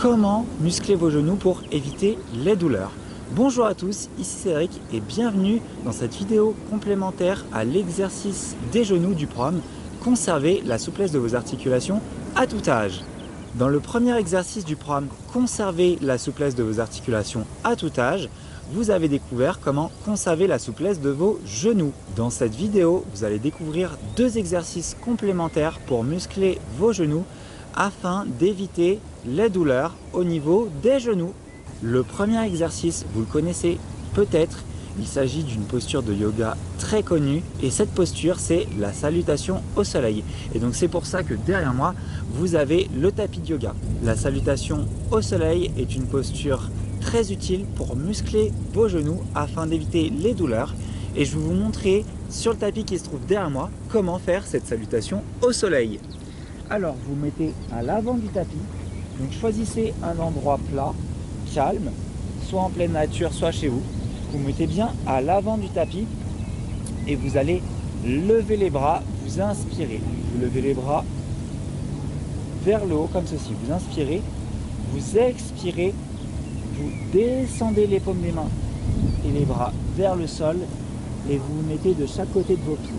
comment muscler vos genoux pour éviter les douleurs. Bonjour à tous, ici Cédric et bienvenue dans cette vidéo complémentaire à l'exercice des genoux du programme Conserver la souplesse de vos articulations à tout âge. Dans le premier exercice du programme Conserver la souplesse de vos articulations à tout âge, vous avez découvert comment conserver la souplesse de vos genoux. Dans cette vidéo, vous allez découvrir deux exercices complémentaires pour muscler vos genoux afin d'éviter les douleurs au niveau des genoux. Le premier exercice, vous le connaissez peut-être, il s'agit d'une posture de yoga très connue et cette posture, c'est la salutation au soleil. Et donc c'est pour ça que derrière moi, vous avez le tapis de yoga. La salutation au soleil est une posture très utile pour muscler vos genoux afin d'éviter les douleurs. Et je vais vous montrer sur le tapis qui se trouve derrière moi comment faire cette salutation au soleil. Alors vous mettez à l'avant du tapis, donc choisissez un endroit plat, calme, soit en pleine nature, soit chez vous. Vous mettez bien à l'avant du tapis et vous allez lever les bras, vous inspirez. Vous levez les bras vers le haut comme ceci, vous inspirez, vous expirez, vous descendez les paumes des mains et les bras vers le sol et vous vous mettez de chaque côté de vos pieds.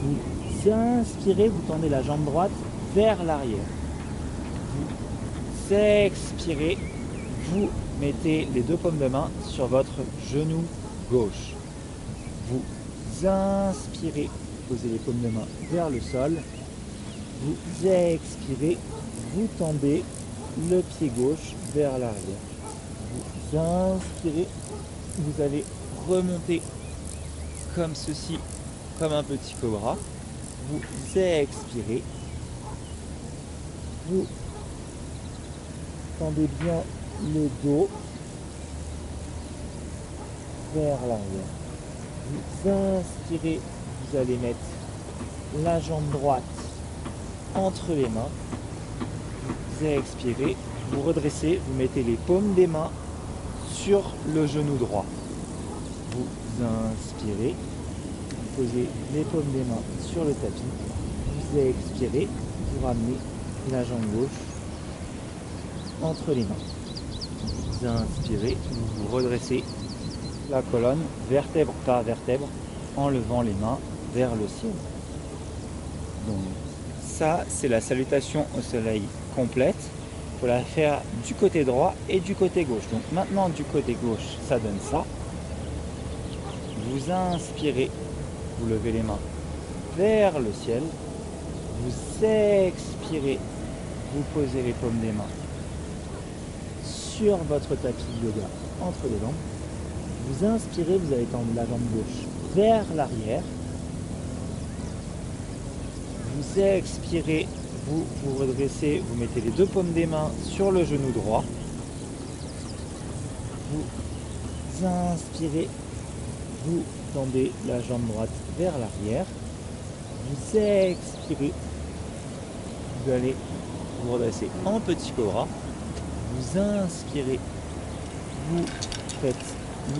Vous inspirez, vous tendez la jambe droite vers l'arrière. Vous expirez, vous mettez les deux paumes de main sur votre genou gauche. Vous inspirez, posez les paumes de main vers le sol. Vous expirez, vous tendez le pied gauche vers l'arrière. Vous inspirez, vous allez remonter comme ceci, comme un petit cobra. Vous expirez, vous tendez bien le dos vers l'arrière. Vous inspirez, vous allez mettre la jambe droite entre les mains. Vous expirez, vous redressez, vous mettez les paumes des mains sur le genou droit. Vous inspirez, vous posez les paumes des mains sur le tapis. Vous expirez, vous ramenez la jambe gauche entre les mains. Vous inspirez, vous vous redressez la colonne vertèbre par vertèbre en levant les mains vers le ciel. Donc ça, c'est la salutation au soleil complète. Il faut la faire du côté droit et du côté gauche. Donc maintenant du côté gauche, ça donne ça. Vous inspirez, vous levez les mains vers le ciel. Vous expirez, vous posez les paumes des mains sur votre tapis de yoga entre les jambes. Vous inspirez, vous allez tendre la jambe gauche vers l'arrière. Vous expirez, vous vous redressez, vous mettez les deux paumes des mains sur le genou droit. Vous inspirez, vous tendez la jambe droite vers l'arrière. Vous expirez, vous allez vous redresser en petit cobra. Vous inspirez, vous faites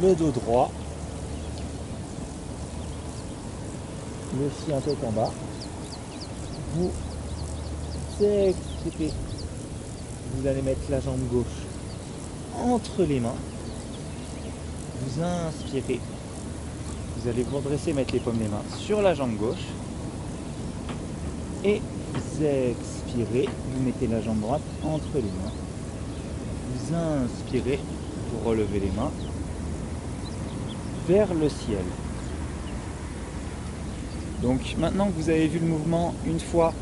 le dos droit, le chien tête en bas. Vous expirez, vous allez mettre la jambe gauche entre les mains. Vous inspirez, vous allez vous redresser, mettre les paumes des mains sur la jambe gauche. Et vous expirez, vous mettez la jambe droite entre les mains. Vous inspirez, vous relevez les mains vers le ciel. Donc maintenant que vous avez vu le mouvement une fois,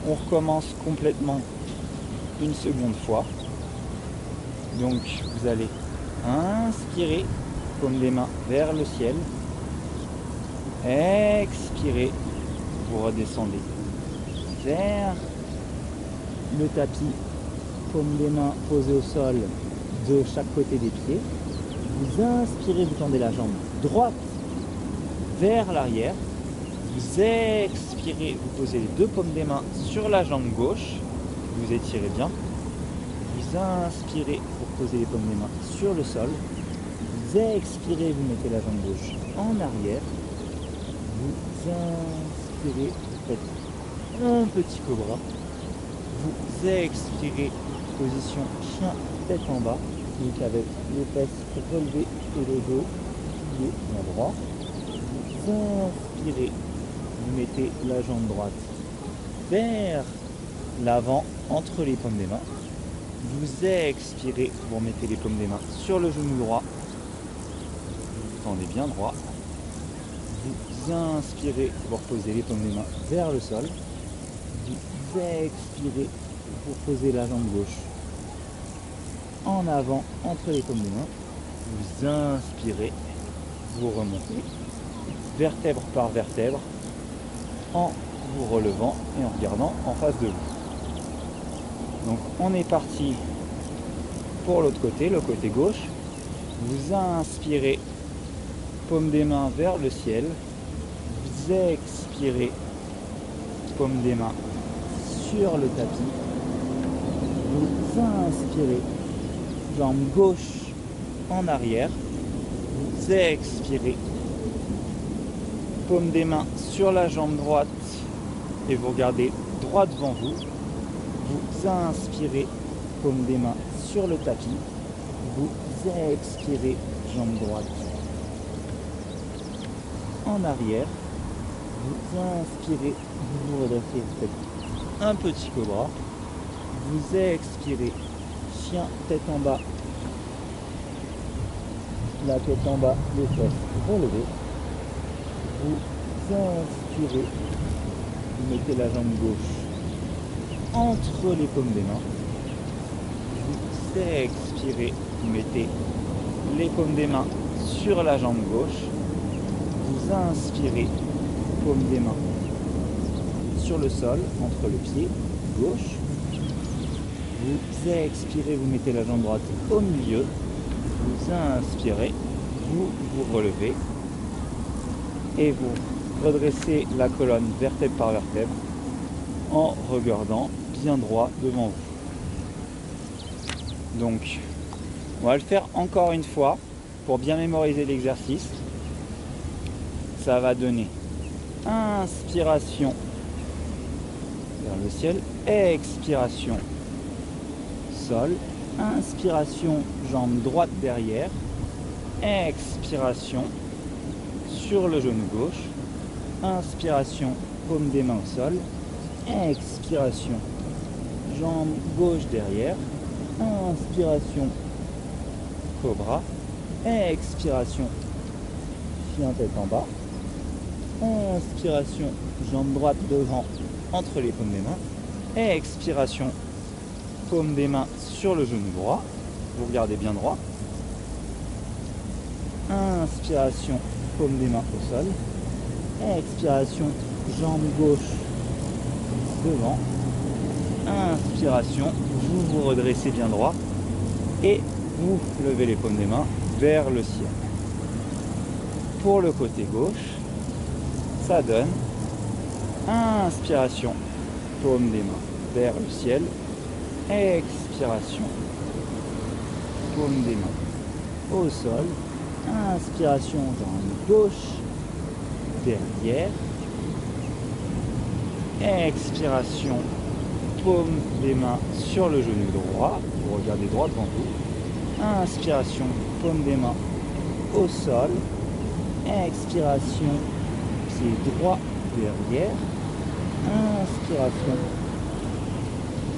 on recommence complètement une seconde fois. Donc vous allez inspirer, paume des mains vers le ciel. Expirez, vous redescendez vers le tapis, paume des mains posées au sol de chaque côté des pieds. Vous inspirez, vous tendez la jambe droite vers l'arrière. Vous expirez, vous posez les deux paumes des mains sur la jambe gauche. Vous étirez bien. Vous inspirez, vous posez les paumes des mains sur le sol. Vous expirez, vous mettez la jambe gauche en arrière. Vous inspirez, vous faites un petit cobra. Vous expirez, position chien tête en bas, donc avec les fesses relevées et le dos plié en droit. Vous inspirez, vous mettez la jambe droite vers l'avant entre les paumes des mains. Vous expirez, vous remettez les paumes des mains sur le genou droit. Vous tendez bien droit. Vous inspirez, vous reposez les paumes des mains vers le sol. Vous expirez, vous posez la jambe gauche en avant entre les paumes des mains. Vous inspirez, vous remontez vertèbre par vertèbre en vous relevant et en regardant en face de vous. Donc on est parti pour l'autre côté, le côté gauche. Vous inspirez, paume des mains vers le ciel. Vous expirez, paume des mains sur le tapis. Vous inspirez, jambe gauche en arrière. Vous expirez, paume des mains sur la jambe droite et vous regardez droit devant vous. Vous inspirez, paume des mains sur le tapis. Vous expirez, jambe droite en arrière. Vous inspirez, vous vous redressez, vous faites un petit cobra. Vous expirez, chien tête en bas, la tête en bas, les fesses relevées. Vous inspirez, vous mettez la jambe gauche entre les paumes des mains. Vous expirez, vous mettez les paumes des mains sur la jambe gauche. Vous inspirez, paume des mains sur le sol, entre le pied gauche. Vous expirez, vous mettez la jambe droite au milieu. Vous inspirez, vous vous relevez et vous redressez la colonne vertèbre par vertèbre en regardant bien droit devant vous. Donc, on va le faire encore une fois pour bien mémoriser l'exercice. Ça va donner inspiration vers le ciel, expiration sol, inspiration jambe droite derrière, expiration sur le genou gauche, inspiration paume des mains au sol, expiration jambe gauche derrière, inspiration cobra, expiration chien tête en bas, inspiration jambe droite devant entre les paumes des mains, expiration paume des mains sur le genou droit, vous regardez bien droit, inspiration paume des mains au sol, expiration jambe gauche devant, inspiration, vous vous redressez bien droit et vous levez les paumes des mains vers le ciel. Pour le côté gauche, ça donne inspiration, paume des mains vers le ciel, expiration, paume des mains au sol, inspiration jambe gauche derrière, expiration, paume des mains sur le genou droit, vous regardez droit devant vous, inspiration, paume des mains au sol, expiration, pied droit derrière, inspiration,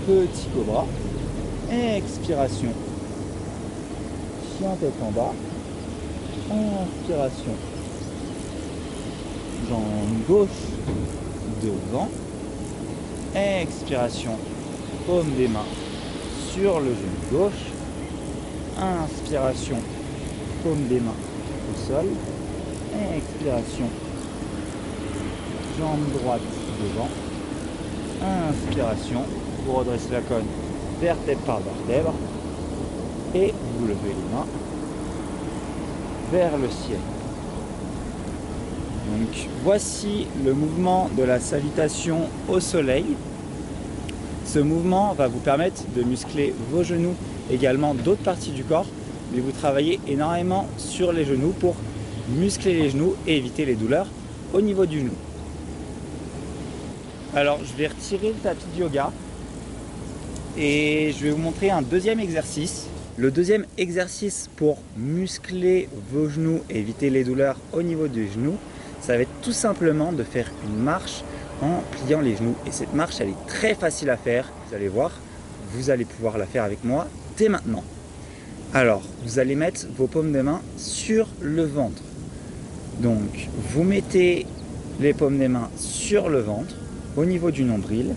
petit cobra, expiration, chien tête en bas, inspiration, jambe gauche devant, expiration, paume des mains sur le genou gauche, inspiration, paume des mains au sol, expiration, jambe droite devant, inspiration, vous redressez la colonne vertèbre par vertèbre et vous levez les mains vers le ciel. Donc voici le mouvement de la salutation au soleil. Ce mouvement va vous permettre de muscler vos genoux, également d'autres parties du corps, mais vous travaillez énormément sur les genoux pour muscler les genoux et éviter les douleurs au niveau du genou. Alors je vais retirer le tapis de yoga Et je vais vous montrer un deuxième exercice. Le deuxième exercice pour muscler vos genoux et éviter les douleurs au niveau des genoux, ça va être tout simplement de faire une marche en pliant les genoux. Et cette marche, elle est très facile à faire. Vous allez voir, vous allez pouvoir la faire avec moi dès maintenant. Alors, vous allez mettre vos paumes de main sur le ventre. Donc, vous mettez les paumes des mains sur le ventre, au niveau du nombril.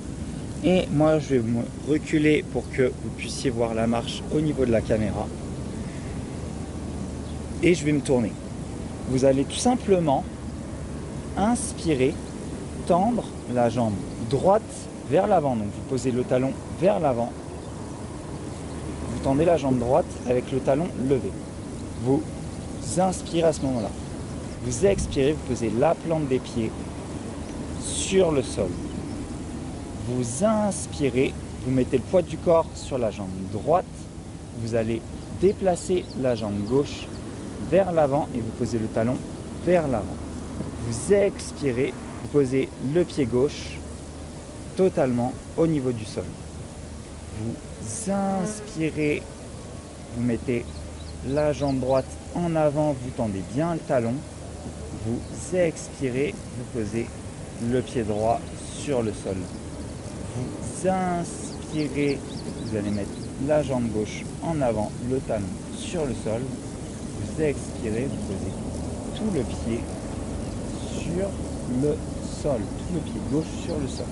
Et moi, je vais me reculer pour que vous puissiez voir la marche au niveau de la caméra. Et je vais me tourner. Vous allez tout simplement inspirer, tendre la jambe droite vers l'avant. Donc, vous posez le talon vers l'avant. Vous tendez la jambe droite avec le talon levé. Vous inspirez à ce moment-là. Vous expirez, vous posez la plante des pieds sur le sol. Vous inspirez, vous mettez le poids du corps sur la jambe droite. Vous allez déplacer la jambe gauche vers l'avant et vous posez le talon vers l'avant. Vous expirez, vous posez le pied gauche totalement au niveau du sol. Vous inspirez, vous mettez la jambe droite en avant, vous tendez bien le talon. Vous expirez, vous posez le pied droit sur le sol. Vous inspirez, vous allez mettre la jambe gauche en avant, le talon sur le sol. Vous expirez, vous posez tout le pied sur le sol, tout le pied gauche sur le sol.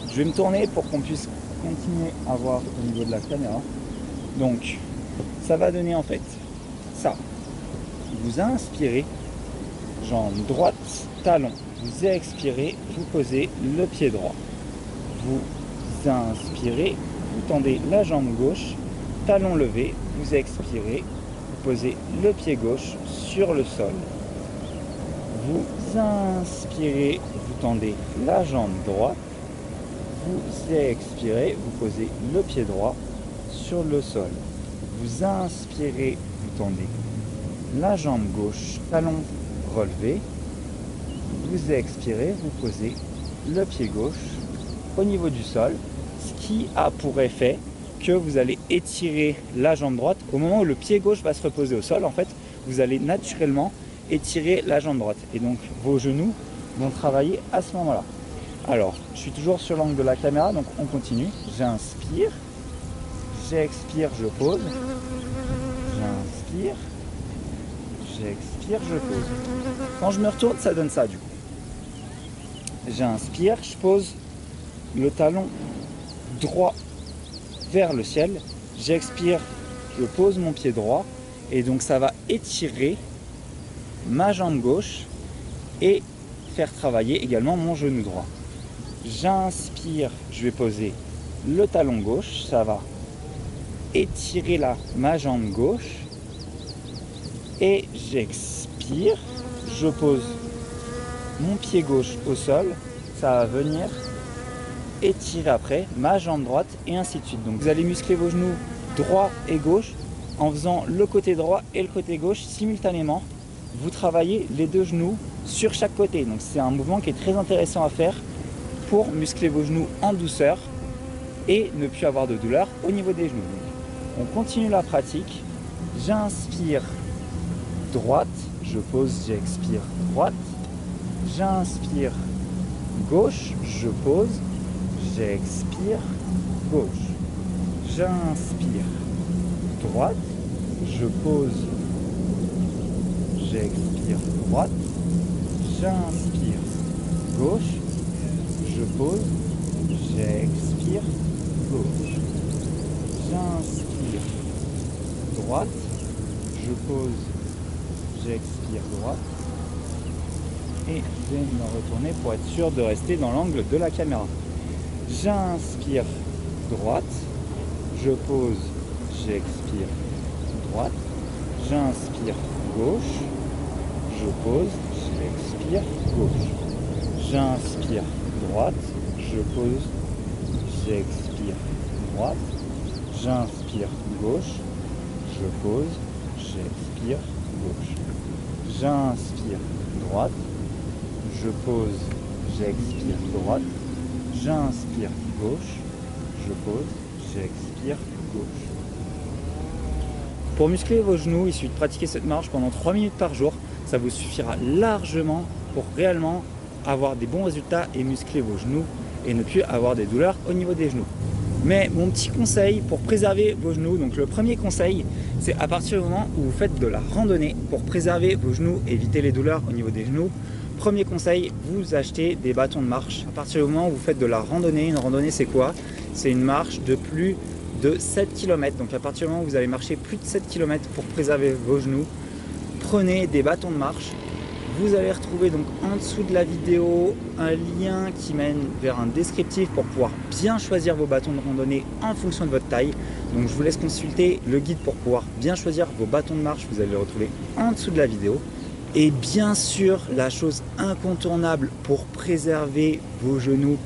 Je vais me tourner pour qu'on puisse continuer à voir au niveau de la caméra. Donc, ça va donner en fait ça. Vous inspirez, jambe droite, talon. Vous expirez, vous posez le pied droit. Vous inspirez, vous tendez la jambe gauche, talon levé, vous expirez, vous posez le pied gauche sur le sol. Vous inspirez, vous tendez la jambe droite, vous expirez, vous posez le pied droit sur le sol. Vous inspirez, vous tendez la jambe gauche, talon relevé. Vous expirez, vous posez le pied gauche au niveau du sol, ce qui a pour effet que vous allez étirer la jambe droite. Au moment où le pied gauche va se reposer au sol, en fait, vous allez naturellement étirer la jambe droite. Et donc, vos genoux vont travailler à ce moment-là. Alors, je suis toujours sur l'angle de la caméra, donc on continue. J'inspire, j'expire, je pose. J'inspire, j'expire, je pose. Quand je me retourne, ça donne ça du coup. J'inspire, je pose le talon droit vers le ciel. J'expire, je pose mon pied droit. Et donc ça va étirer ma jambe gauche et faire travailler également mon genou droit. J'inspire, je vais poser le talon gauche. Ça va étirer là ma jambe gauche. Et j'expire, je pose mon pied gauche au sol, ça va venir étirer après ma jambe droite et ainsi de suite. Donc vous allez muscler vos genoux droit et gauche en faisant le côté droit et le côté gauche simultanément. Vous travaillez les deux genoux sur chaque côté. Donc c'est un mouvement qui est très intéressant à faire pour muscler vos genoux en douceur et ne plus avoir de douleur au niveau des genoux. Donc, on continue la pratique. J'inspire droite, je pose, j'expire droite. J'inspire gauche, je pose, j'expire gauche. J'inspire droite, je pose, j'expire droite. J'inspire gauche, je pose, j'expire gauche. J'inspire droite, je pose, j'expire droite. Et je vais me retourner pour être sûr de rester dans l'angle de la caméra. J'inspire droite, je pose, j'expire droite. J'inspire gauche, je pose, j'expire gauche. J'inspire droite, je pose, j'expire droite. J'inspire gauche, je pose, j'expire gauche. J'inspire droite, je pose, j'expire droite. J'inspire gauche, je pose, j'expire gauche. Pour muscler vos genoux, il suffit de pratiquer cette marche pendant 3 minutes par jour. Ça vous suffira largement pour réellement avoir des bons résultats et muscler vos genoux et ne plus avoir des douleurs au niveau des genoux. Mais mon petit conseil pour préserver vos genoux, donc le premier conseil, c'est à partir du moment où vous faites de la randonnée, pour préserver vos genoux, éviter les douleurs au niveau des genoux, premier conseil, vous achetez des bâtons de marche. À partir du moment où vous faites de la randonnée, une randonnée c'est quoi? C'est une marche de plus de 7 km. Donc à partir du moment où vous allez marcher plus de 7 km pour préserver vos genoux, prenez des bâtons de marche. Vous allez retrouver donc en dessous de la vidéo un lien qui mène vers un descriptif pour pouvoir bien choisir vos bâtons de randonnée en fonction de votre taille. Donc je vous laisse consulter le guide pour pouvoir bien choisir vos bâtons de marche. Vous allez le retrouver en dessous de la vidéo. Et bien sûr, la chose incontournable pour préserver vos genoux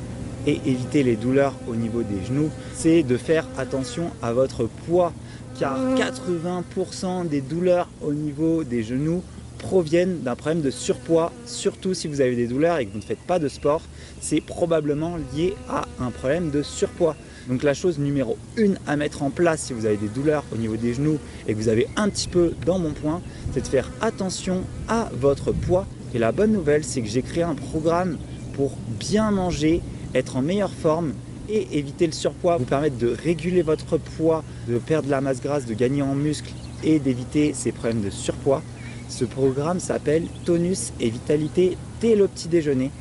et éviter les douleurs au niveau des genoux, c'est de faire attention à votre poids. Car 80% des douleurs au niveau des genoux proviennent d'un problème de surpoids. Surtout si vous avez des douleurs et que vous ne faites pas de sport, c'est probablement lié à un problème de surpoids. Donc la chose numéro 1 à mettre en place si vous avez des douleurs au niveau des genoux et que vous avez un petit peu d'embonpoint, c'est de faire attention à votre poids. Et la bonne nouvelle, c'est que j'ai créé un programme pour bien manger, être en meilleure forme et éviter le surpoids, vous permettre de réguler votre poids, de perdre la masse grasse, de gagner en muscle et d'éviter ces problèmes de surpoids. Ce programme s'appelle Tonus et Vitalité dès le petit déjeuner.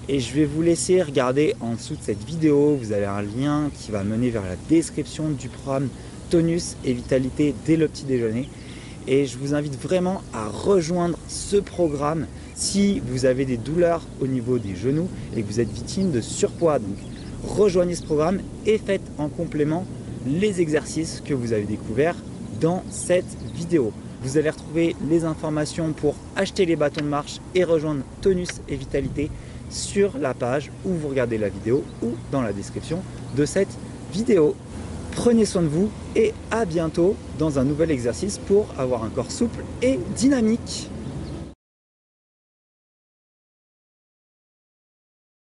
Et je vais vous laisser regarder en dessous de cette vidéo. Vous avez un lien qui va mener vers la description du programme Tonus et Vitalité dès le petit déjeuner. Et je vous invite vraiment à rejoindre ce programme si vous avez des douleurs au niveau des genoux et que vous êtes victime de surpoids. Donc rejoignez ce programme et faites en complément les exercices que vous avez découverts dans cette vidéo. Vous allez retrouver les informations pour acheter les bâtons de marche et rejoindre Tonus et Vitalité sur la page où vous regardez la vidéo ou dans la description de cette vidéo. Prenez soin de vous et à bientôt dans un nouvel exercice pour avoir un corps souple et dynamique.